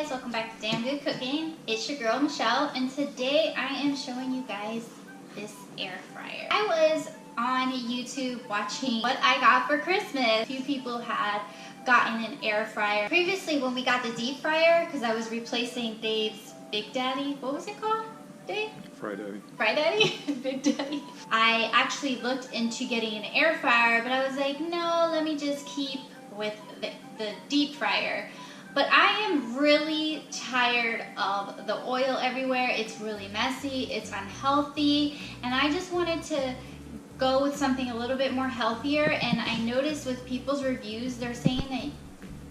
guys, welcome back to Damn Good Cooking. It's your girl Michelle, and today I am showing you guys this air fryer. I was on YouTube watching what I got for Christmas. A few people had gotten an air fryer. Previously when we got the deep fryer, because I was replacing Dave's Big Daddy. What was it called, Dave? Fry Daddy. Fry Daddy? Big Daddy. I actually looked into getting an air fryer, but I was like, no, let me just keep with the deep fryer. But I am really tired of the oil everywhere. It's really messy, it's unhealthy, and I just wanted to go with something a little bit more healthier. And I noticed with people's reviews, they're saying that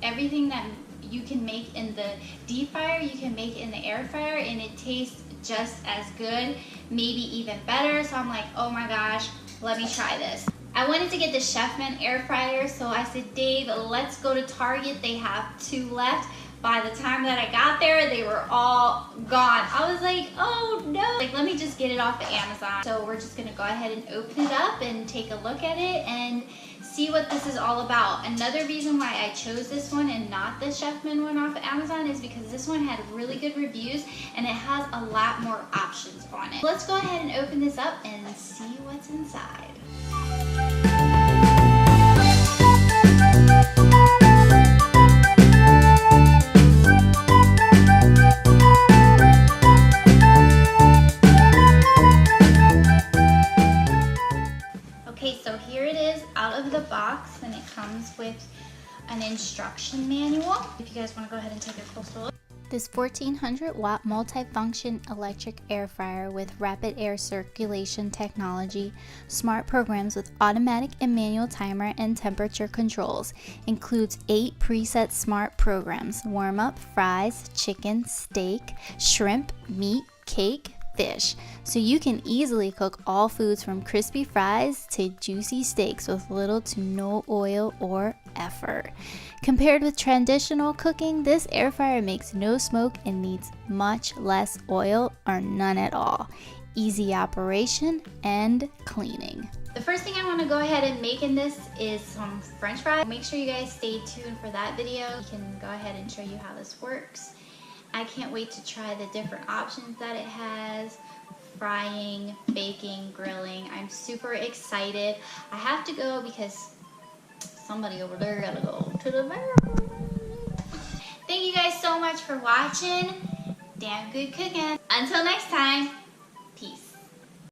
everything that you can make in the deep fryer, you can make in the air fryer, and it tastes just as good, maybe even better. So I'm like, oh my gosh, let me try this. I wanted to get the Chefman air fryer, so I said, Dave, let's go to Target. They have 2 left. By the time that I got there, they were all gone. I was like, oh no. Like, let me just get it off of Amazon. So we're just gonna go ahead and open it up and take a look at it and see what this is all about. Another reason why I chose this one and not the Chefman one off of Amazon is because this one had really good reviews and it has a lot more options on it. Let's go ahead and open this up and see what's inside. Okay, so here it is out of the box, and it comes with an instruction manual. If you guys want to go ahead and take a closer look. This 1400 watt multifunction electric air fryer with rapid air circulation technology, smart programs with automatic and manual timer and temperature controls, includes 8 preset smart programs: warm up, fries, chicken, steak, shrimp, meat, cake, fish. So you can easily cook all foods from crispy fries to juicy steaks with little to no oil or effort. Compared with traditional cooking, this air fryer makes no smoke and needs much less oil or none at all. Easy operation and cleaning. The first thing I want to go ahead and make in this is some french fries. Make sure you guys stay tuned for that video. I can go ahead and show you how this works. I can't wait to try the different options that it has. Frying, baking, grilling. I'm super excited. I have to go because somebody over there gotta go to the bathroom. Thank you guys so much for watching. Damn Good Cooking. Until next time.